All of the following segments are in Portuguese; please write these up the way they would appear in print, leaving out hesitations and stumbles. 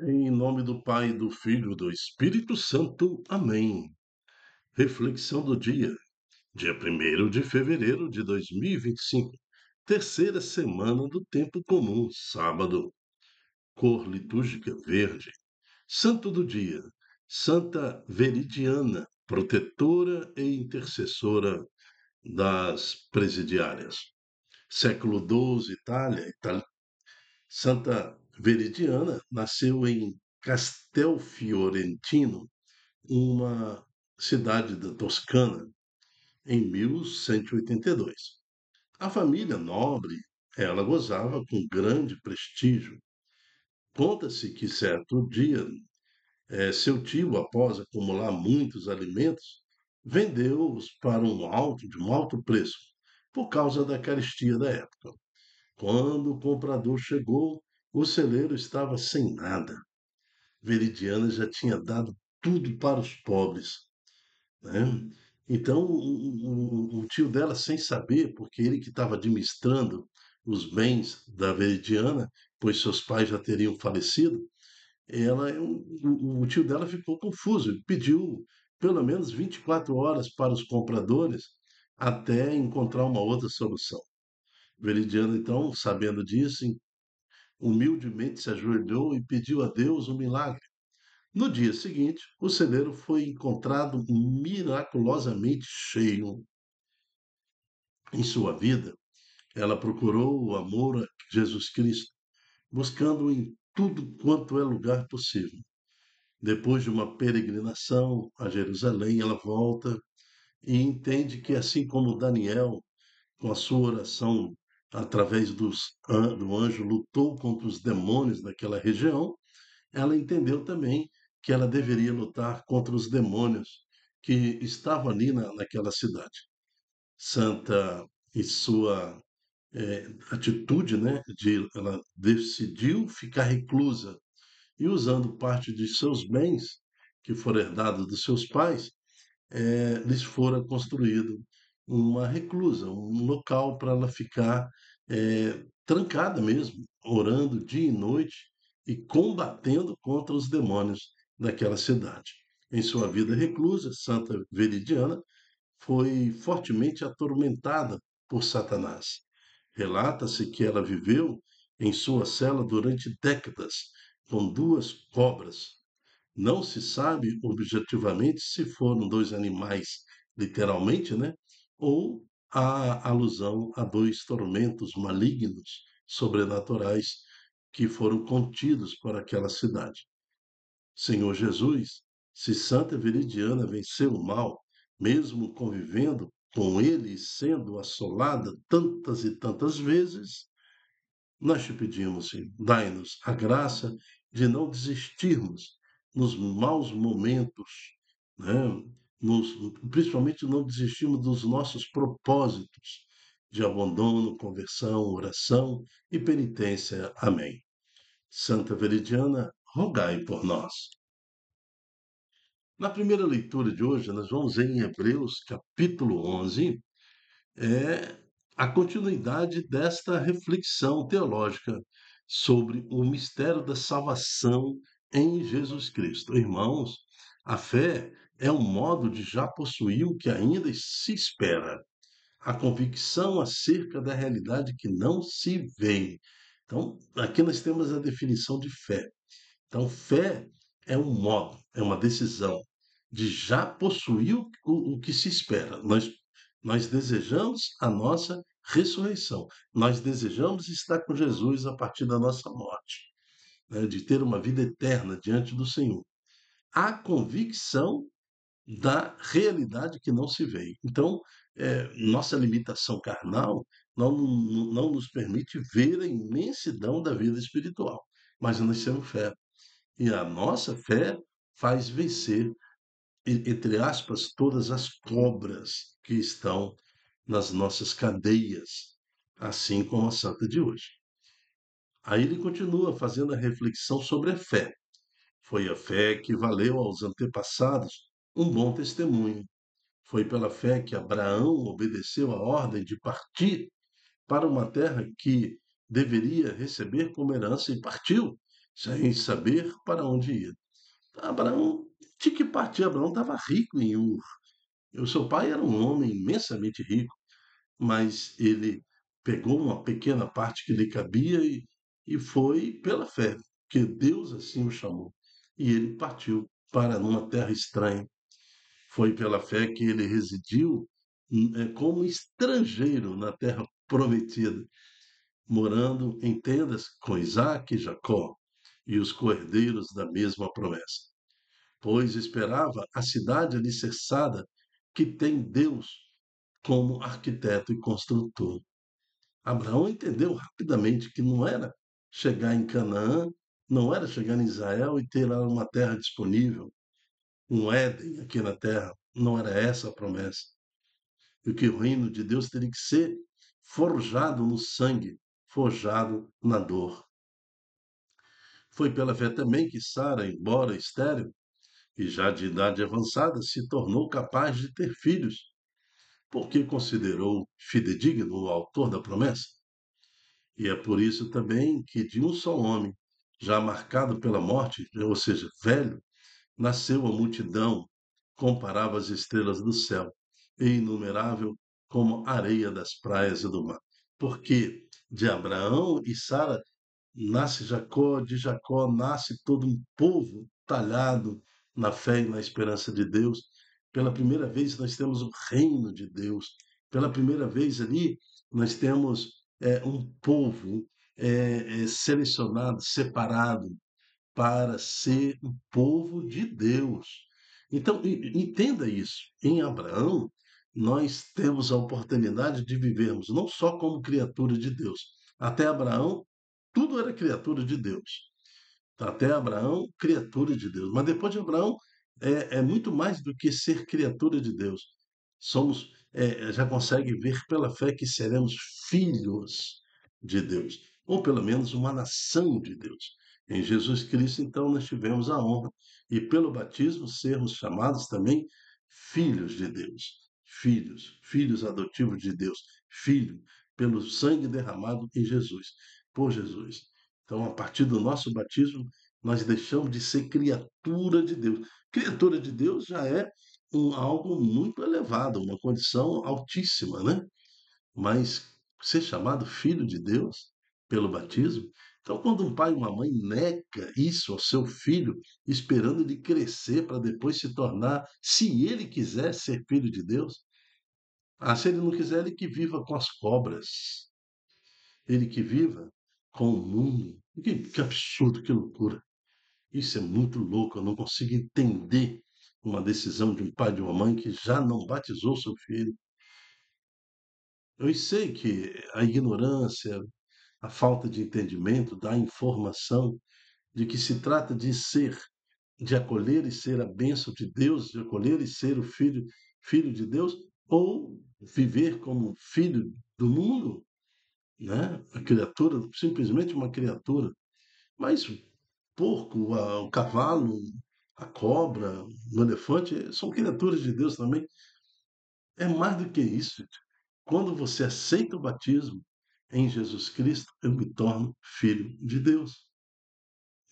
Em nome do Pai, do Filho e do Espírito Santo. Amém. Reflexão do dia 1º de fevereiro de 2025. Terceira semana do tempo comum, sábado. Cor litúrgica verde. Santo do dia. Santa Veridiana, protetora e intercessora das presidiárias. Século XII, Itália. Santa Veridiana nasceu em Castelfiorentino, uma cidade da Toscana, em 1182. A família nobre, ela gozava com grande prestígio. Conta-se que certo dia, seu tio, após acumular muitos alimentos, vendeu-os para de um alto preço, por causa da carestia da época. Quando o comprador chegou, o celeiro estava sem nada. Veridiana já tinha dado tudo para os pobres, né? Então, o tio dela, sem saber, porque ele que estava administrando os bens da Veridiana, pois seus pais já teriam falecido, o tio dela ficou confuso. Ele pediu pelo menos 24 horas para os compradores até encontrar uma outra solução. Veridiana, então, sabendo disso, humildemente se ajoelhou e pediu a Deus um milagre. No dia seguinte, o celeiro foi encontrado miraculosamente cheio. Em sua vida, ela procurou o amor a Jesus Cristo, buscando em tudo quanto é lugar possível. Depois de uma peregrinação a Jerusalém, ela volta e entende que, assim como Daniel, com a sua oração através do anjo, lutou contra os demônios daquela região, ela entendeu também que ela deveria lutar contra os demônios que estavam ali naquela cidade. Santa, em sua atitude, né, ela decidiu ficar reclusa e usando parte de seus bens que foram herdados dos seus pais, lhes fora construído uma reclusa, um local para ela ficar trancada mesmo, orando dia e noite e combatendo contra os demônios daquela cidade. Em sua vida reclusa, Santa Veridiana foi fortemente atormentada por Satanás. Relata-se que ela viveu em sua cela durante décadas com duas cobras. Não se sabe objetivamente se foram dois animais, literalmente, né? Ou a alusão a dois tormentos malignos, sobrenaturais, que foram contidos por aquela cidade. Senhor Jesus, se Santa Veridiana venceu o mal, mesmo convivendo com ele e sendo assolada tantas e tantas vezes, nós te pedimos, Senhor, dai-nos a graça de não desistirmos nos maus momentos, né? Principalmente não desistirmos dos nossos propósitos de abandono, conversão, oração e penitência. Amém. Santa Veridiana, rogai por nós. Na primeira leitura de hoje, nós vamos ver em Hebreus, capítulo 11, é a continuidade desta reflexão teológica sobre o mistério da salvação em Jesus Cristo. Irmãos, a fé é um modo de já possuir o que ainda se espera, a convicção acerca da realidade que não se vê. Então, aqui nós temos a definição de fé. Então, fé é um modo, é uma decisão de já possuir o que se espera. Nós desejamos a nossa ressurreição. Nós desejamos estar com Jesus a partir da nossa morte, né, de ter uma vida eterna diante do Senhor. A convicção da realidade que não se vê. Então, nossa limitação carnal não nos permite ver a imensidão da vida espiritual, mas nós temos fé. E a nossa fé faz vencer, entre aspas, todas as cobras que estão nas nossas cadeias, assim como a santa de hoje. Aí ele continua fazendo a reflexão sobre a fé. Foi a fé que valeu aos antepassados um bom testemunho. Foi pela fé que Abraão obedeceu a ordem de partir para uma terra que deveria receber como herança e partiu. sem saber para onde ia. Abraão tinha que partir. Abraão estava rico em Ur. O seu pai era um homem imensamente rico, mas ele pegou uma pequena parte que lhe cabia e foi pela fé, que Deus assim o chamou. E ele partiu para uma terra estranha. Foi pela fé que ele residiu como estrangeiro na terra prometida, morando em tendas com Isaac e Jacó e os cordeiros da mesma promessa, pois esperava a cidade alicerçada que tem Deus como arquiteto e construtor. Abraão entendeu rapidamente que não era chegar em Canaã, não era chegar em Israel e ter lá uma terra disponível, um Éden aqui na terra. Não era essa a promessa. E que o reino de Deus teria que ser forjado no sangue, forjado na dor. Foi pela fé também que Sara, embora estéril e já de idade avançada, se tornou capaz de ter filhos, porque considerou fidedigno o autor da promessa. E é por isso também que de um só homem, já marcado pela morte, ou seja, velho, nasceu a multidão, comparava as estrelas do céu, e inumerável como a areia das praias e do mar. Porque de Abraão e Sara nasce Jacó, de Jacó nasce todo um povo talhado na fé e na esperança de Deus. Pela primeira vez nós temos o reino de Deus. Pela primeira vez ali nós temos um povo selecionado, separado para ser um povo de Deus. Então, entenda isso. Em Abraão, nós temos a oportunidade de vivermos não só como criatura de Deus. Até Abraão, tudo era criatura de Deus. Até Abraão, criatura de Deus. Mas depois de Abraão, é muito mais do que ser criatura de Deus. Somos, já consegue ver pela fé que seremos filhos de Deus, ou pelo menos uma nação de Deus. Em Jesus Cristo, então, nós tivemos a honra e pelo batismo sermos chamados também filhos de Deus. Filhos, filhos adotivos de Deus, filho, pelo sangue derramado em Jesus, por Jesus. Então, a partir do nosso batismo, nós deixamos de ser criatura de Deus. Criatura de Deus já é algo muito elevado, uma condição altíssima, né? Mas ser chamado filho de Deus pelo batismo. Então, quando um pai e uma mãe nega isso ao seu filho, esperando ele crescer para depois se tornar, se ele quiser ser filho de Deus, se ele não quiser, ele que viva com as cobras, ele que viva com o mundo. Que absurdo, que loucura. Isso é muito louco, eu não consigo entender uma decisão de um pai e de uma mãe que já não batizou seu filho. Eu sei que a ignorância, a falta de entendimento da informação de que se trata de ser, de acolher e ser a bênção de Deus, de acolher e ser o filho, filho de Deus, ou viver como filho do mundo, né? A criatura, simplesmente uma criatura. Mas o porco, o cavalo, a cobra, o elefante, são criaturas de Deus também. É mais do que isso. Quando você aceita o batismo em Jesus Cristo, eu me torno filho de Deus.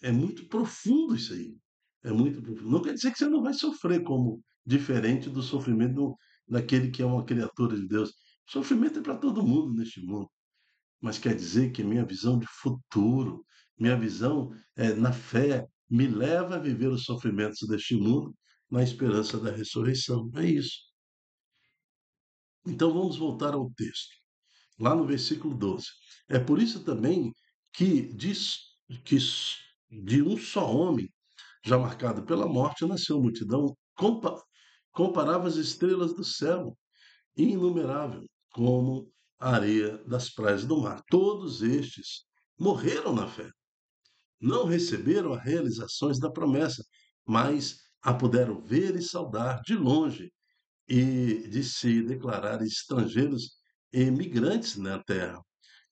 É muito profundo isso aí. É muito profundo. Não quer dizer que você não vai sofrer como diferente do sofrimento daquele que é uma criatura de Deus. O sofrimento é para todo mundo neste mundo, mas quer dizer que minha visão de futuro, minha visão na fé, me leva a viver os sofrimentos deste mundo na esperança da ressurreição. É isso. Então vamos voltar ao texto, lá no versículo 12. É por isso também que diz que de um só homem, já marcado pela morte, nasceu a multidão, comparava as estrelas do céu, inumerável, como a areia das praias do mar. Todos estes morreram na fé, não receberam as realizações da promessa, mas a puderam ver e saudar de longe e de se declarar estrangeiros e imigrantes na terra.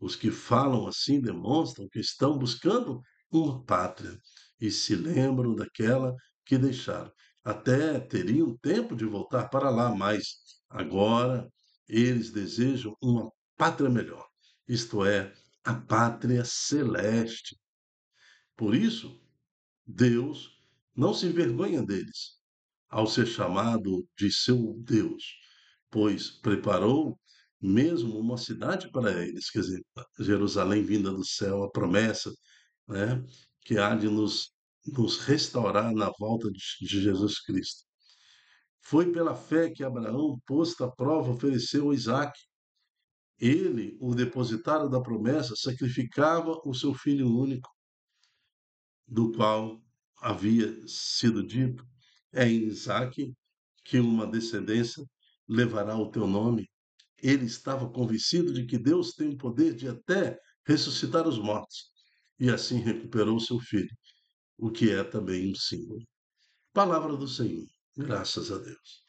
Os que falam assim demonstram que estão buscando uma pátria e se lembram daquela que deixaram. Até teriam tempo de voltar para lá, mas agora eles desejam uma pátria melhor, isto é, a pátria celeste. Por isso, Deus não se envergonha deles, ao ser chamado de seu Deus, pois preparou mesmo uma cidade para eles, quer dizer, Jerusalém vinda do céu, a promessa, né, que há de nos restaurar na volta de Jesus Cristo. Foi pela fé que Abraão, posto à prova, ofereceu Isaque. Ele, o depositário da promessa, sacrificava o seu filho único, do qual havia sido dito: é em Isaque que uma descendência levará o teu nome. Ele estava convencido de que Deus tem o poder de até ressuscitar os mortos, e assim recuperou seu filho, o que é também um símbolo. Palavra do Senhor, graças a Deus.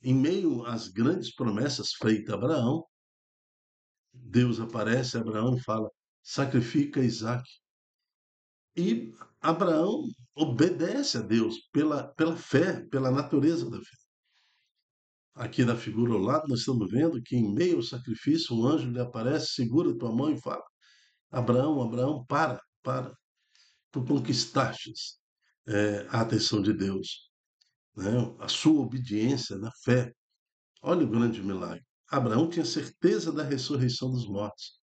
Em meio às grandes promessas feitas a Abraão, Deus aparece a Abraão e fala: sacrifica Isaac. E Abraão obedece a Deus pela fé, pela natureza da fé. Aqui na figura ao lado, nós estamos vendo que em meio ao sacrifício, um anjo lhe aparece, segura tua mão e fala: Abraão, Abraão, para. Tu conquistastes a atenção de Deus, né? A sua obediência na fé. Olha o grande milagre. Abraão tinha certeza da ressurreição dos mortos.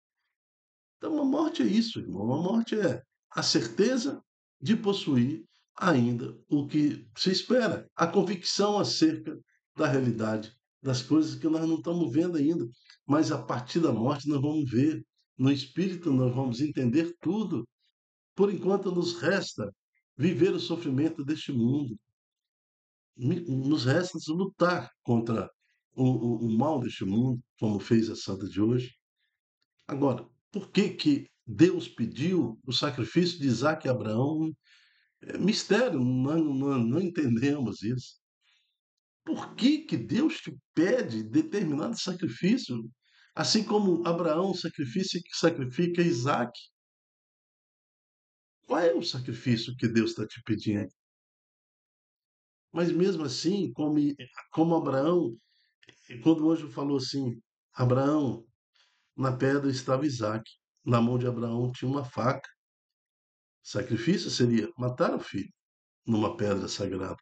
Então, a morte é isso, irmão. A morte é a certeza de possuir ainda o que se espera, a convicção acerca da realidade, das coisas que nós não estamos vendo ainda. Mas a partir da morte nós vamos ver. No espírito nós vamos entender tudo. Por enquanto nos resta viver o sofrimento deste mundo. Nos resta lutar contra o mal deste mundo, como fez a santa de hoje. Agora, por que que Deus pediu o sacrifício de Isaac e Abraão? É mistério, não entendemos isso. Por que que Deus te pede determinado sacrifício? Assim como Abraão sacrifica Isaac. Qual é o sacrifício que Deus está te pedindo? Mas mesmo assim, como Abraão, quando o anjo falou assim, Abraão, na pedra estava Isaac, na mão de Abraão tinha uma faca. Sacrifício seria matar o filho numa pedra sagrada.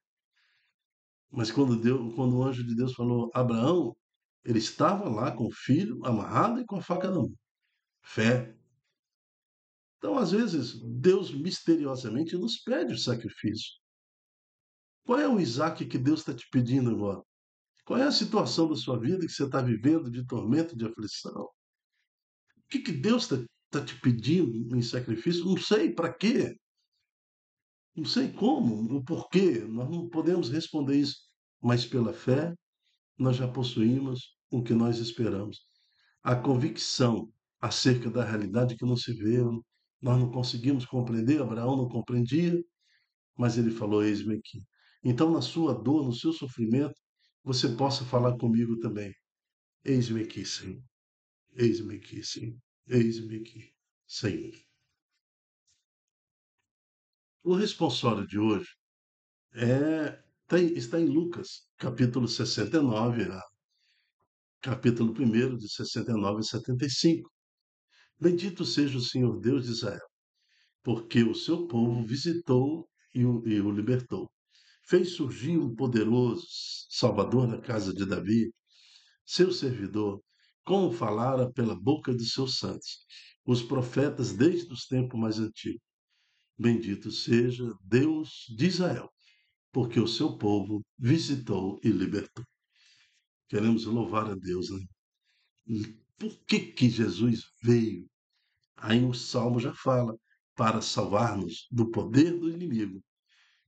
Mas quando o anjo de Deus falou Abraão, ele estava lá com o filho amarrado e com a faca na mão. Fé. Então, às vezes, Deus misteriosamente nos pede o sacrifício. Qual é o Isaac que Deus está te pedindo agora? Qual é a situação da sua vida que você está vivendo de tormento, de aflição? O que Deus está te pedindo em sacrifício? Não sei para quê. Não sei como, o porquê. Nós não podemos responder isso. Mas pela fé, nós já possuímos o que nós esperamos. A convicção acerca da realidade que não se vê, nós não conseguimos compreender, Abraão não compreendia, mas ele falou: Eis-me aqui. Então, na sua dor, no seu sofrimento, você possa falar comigo também: Eis-me aqui, Senhor. Eis-me aqui, Senhor. Eis-me aqui, Senhor. O responsório de hoje está em Lucas, capítulo 69, capítulo 1, de 69 a 75. Bendito seja o Senhor Deus de Israel, porque o seu povo visitou e o libertou. Fez surgir um poderoso Salvador na casa de Davi, seu servidor, como falara pela boca de seus santos, os profetas desde os tempos mais antigos. Bendito seja Deus de Israel, porque o seu povo visitou e libertou. Queremos louvar a Deus, né? Por que Jesus veio? Aí o Salmo já fala, para salvar-nos do poder do inimigo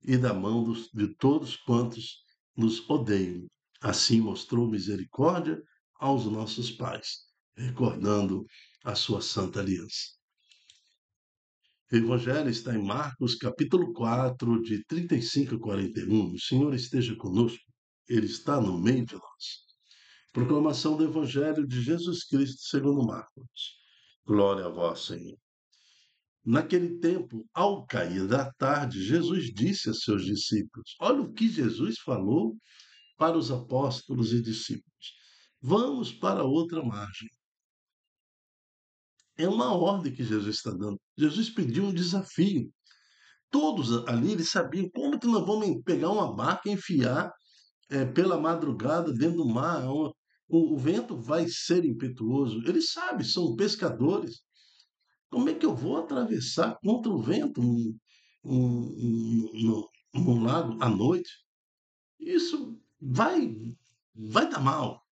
e da mão de todos quantos nos odeiam. Assim mostrou misericórdia aos nossos pais, recordando a sua santa aliança. O Evangelho está em Marcos, capítulo 4, de 35 a 41. O Senhor esteja conosco, Ele está no meio de nós. Proclamação do Evangelho de Jesus Cristo segundo Marcos. Glória a vós, Senhor. Naquele tempo, ao cair da tarde, Jesus disse a seus discípulos: olha o que Jesus falou para os apóstolos e discípulos. Vamos para outra margem. É uma ordem que Jesus está dando. Jesus pediu um desafio. Todos ali eles sabiam como que nós vamos pegar uma barca e enfiar pela madrugada dentro do mar. O vento vai ser impetuoso. Eles sabem, são pescadores. Como é que eu vou atravessar contra o vento num lago à noite? Isso vai dar mal.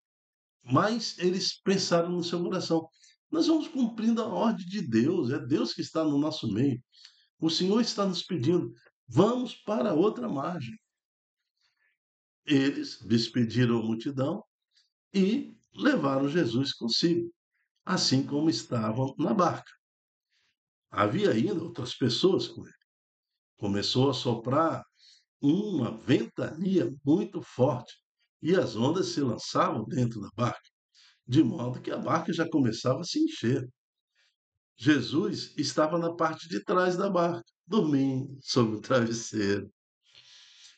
Mas eles pensaram no seu coração. Nós vamos cumprindo a ordem de Deus, é Deus que está no nosso meio. O Senhor está nos pedindo, vamos para outra margem. Eles despediram a multidão e levaram Jesus consigo, assim como estavam na barca. Havia ainda outras pessoas com ele. Começou a soprar uma ventania muito forte e as ondas se lançavam dentro da barca, de modo que a barca já começava a se encher. Jesus estava na parte de trás da barca, dormindo sobre o travesseiro.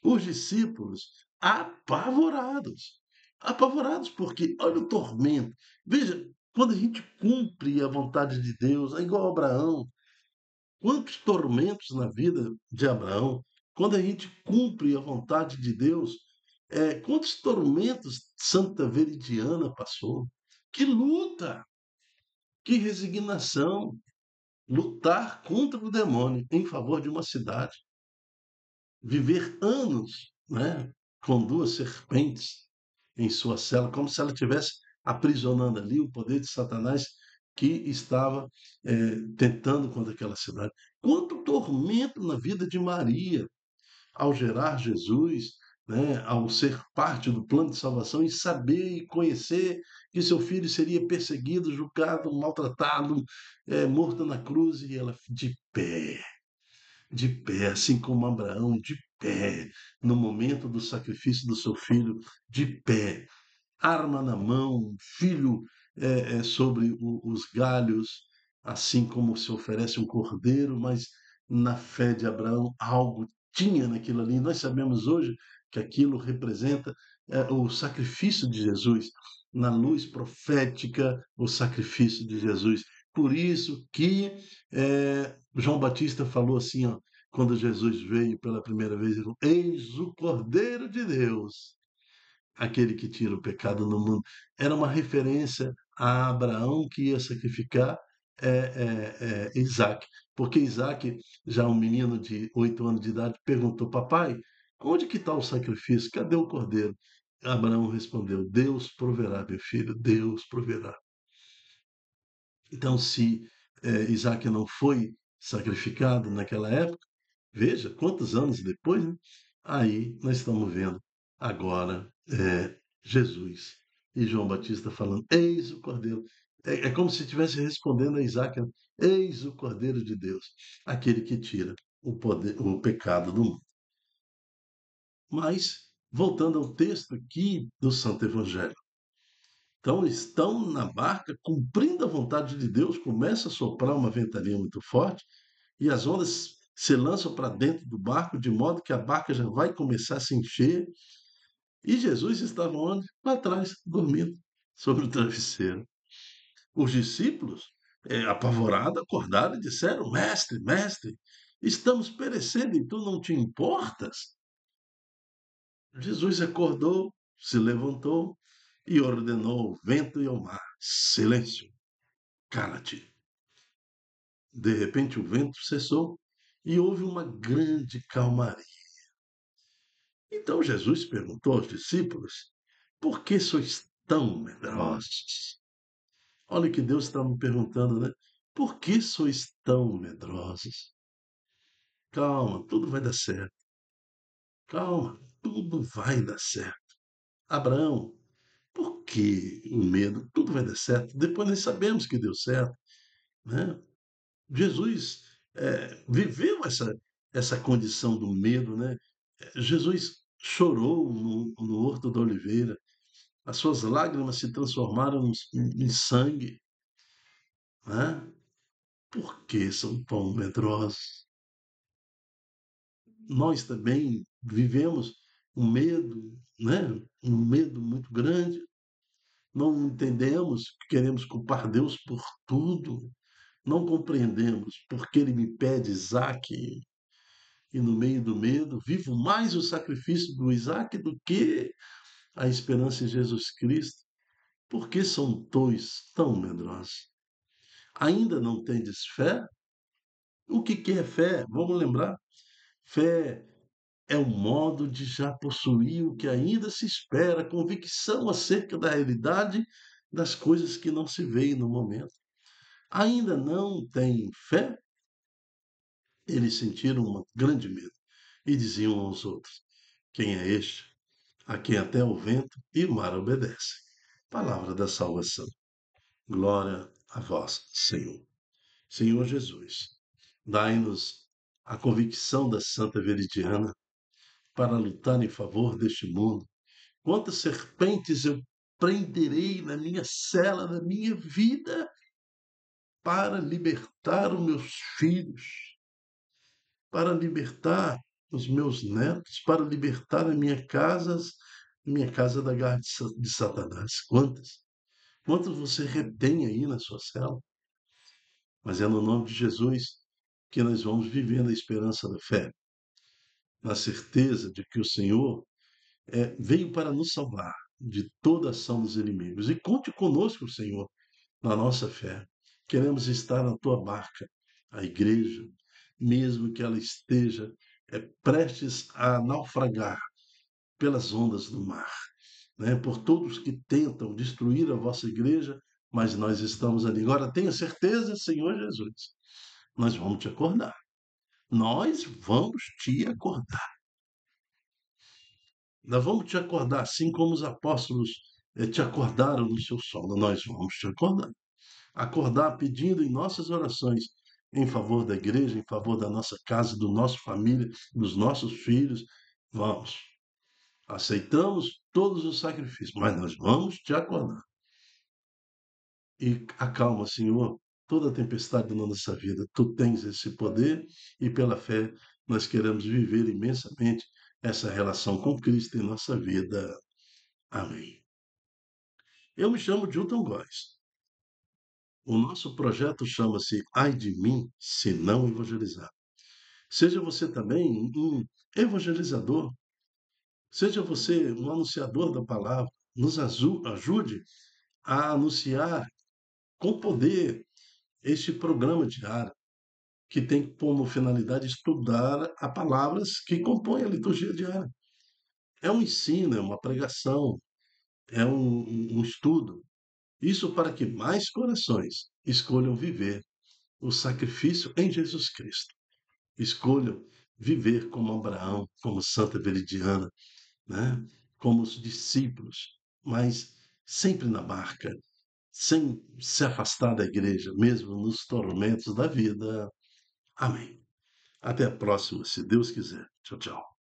Os discípulos apavorados, apavorados porque olha o tormento. Veja, quando a gente cumpre a vontade de Deus, é igual a Abraão. Quantos tormentos na vida de Abraão, quando a gente cumpre a vontade de Deus, quantos tormentos Santa Veridiana passou. Que luta, que resignação, lutar contra o demônio em favor de uma cidade, viver anos, né, com duas serpentes em sua cela, como se ela estivesse aprisionando ali o poder de Satanás que estava tentando contra aquela cidade. Quanto tormento na vida de Maria ao gerar Jesus, né, ao ser parte do plano de salvação e saber e conhecer que seu filho seria perseguido, julgado, maltratado, morto na cruz e ela de pé, assim como Abraão, de pé, no momento do sacrifício do seu filho, de pé, arma na mão, filho sobre os galhos, assim como se oferece um cordeiro, mas na fé de Abraão algo tinha naquilo ali. Nós sabemos hoje que aquilo representa o sacrifício de Jesus, na luz profética, o sacrifício de Jesus. Por isso que João Batista falou assim, ó, quando Jesus veio pela primeira vez, ele falou, eis o Cordeiro de Deus, aquele que tira o pecado no mundo. Era uma referência a Abraão que ia sacrificar Isaac. Porque Isaac, já um menino de 8 anos de idade, perguntou, papai, onde que está o sacrifício? Cadê o cordeiro? Abraão respondeu, Deus proverá, meu filho, Deus proverá. Então, se Isaac não foi sacrificado naquela época, veja quantos anos depois, né? Aí nós estamos vendo agora Jesus e João Batista falando: Eis o Cordeiro. É como se estivesse respondendo a Isaac: né? Eis o Cordeiro de Deus, aquele que tira o pecado do mundo. Mas, voltando ao texto aqui do Santo Evangelho. Então, estão na barca, cumprindo a vontade de Deus, começa a soprar uma ventania muito forte, e as ondas se lançam para dentro do barco, de modo que a barca já vai começar a se encher. E Jesus estava onde? Lá atrás, dormindo, sobre o travesseiro. Os discípulos, apavorados, acordaram e disseram: Mestre, mestre, estamos perecendo e tu não te importas? Jesus acordou, se levantou e ordenou ao vento e ao mar: Silêncio, cala-te. De repente o vento cessou e houve uma grande calmaria. Então Jesus perguntou aos discípulos: Por que sois tão medrosos? Olha o que Deus está me perguntando, né? Por que sois tão medrosos? Calma, tudo vai dar certo. Calma, tudo vai dar certo. Abraão, por que o medo? Tudo vai dar certo. Depois nós sabemos que deu certo, né? Jesus viveu essa condição do medo, né? Jesus chorou no Horto da Oliveira, as suas lágrimas se transformaram em sangue. Né? Por que são tão medrosos? Nós também vivemos um medo, né? Um medo muito grande. Não entendemos, queremos culpar Deus por tudo. não compreendemos porque ele me pede Isaque, e no meio do medo, vivo mais o sacrifício do Isaque do que a esperança em Jesus Cristo. Por que são tois tão medrosos? Ainda não tendes fé? O que é fé? Vamos lembrar. Fé é o modo de já possuir o que ainda se espera, convicção acerca da realidade das coisas que não se veem no momento. Ainda não têm fé? Eles sentiram um grande medo e diziam uns aos outros: Quem é este, a quem até o vento e o mar obedecem? Palavra da salvação. Glória a vós, Senhor. Senhor Jesus, dai-nos a convicção da Santa Veridiana para lutar em favor deste mundo. Quantas serpentes eu prenderei na minha cela, na minha vida, para libertar os meus filhos, para libertar os meus netos, para libertar a minha casa da garra de Satanás. Quantas? Quantas você retém aí na sua cela? Mas é no nome de Jesus que nós vamos viver na esperança da fé, na certeza de que o Senhor veio para nos salvar de toda ação dos inimigos. E conte conosco, Senhor, na nossa fé. Queremos estar na tua barca, a igreja, mesmo que ela esteja prestes a naufragar pelas ondas do mar, né? Por todos que tentam destruir a vossa igreja, mas nós estamos ali. Agora, tenha certeza, Senhor Jesus, nós vamos te acordar. Nós vamos te acordar. Nós vamos te acordar, assim como os apóstolos te acordaram no seu sono. Nós vamos te acordar. Acordar pedindo em nossas orações em favor da igreja, em favor da nossa casa, do nosso família, dos nossos filhos. Vamos. Aceitamos todos os sacrifícios, mas nós vamos te acordar. E acalma, Senhor, toda a tempestade na nossa vida. Tu tens esse poder e pela fé nós queremos viver imensamente essa relação com Cristo em nossa vida. Amém. Eu me chamo Dilton Góes. O nosso projeto chama-se Ai de mim, se não evangelizar. Seja você também um evangelizador. Seja você um anunciador da palavra. Nos ajude a anunciar com poder este programa diário, que tem como finalidade estudar as palavras que compõem a liturgia diária. É um ensino, é uma pregação, é um estudo. Isso para que mais corações escolham viver o sacrifício em Jesus Cristo. Escolham viver como Abraão, como Santa Veridiana, né? Como os discípulos, mas sempre na barca, sem se afastar da igreja, mesmo nos tormentos da vida. Amém. Até a próxima, se Deus quiser. Tchau, tchau.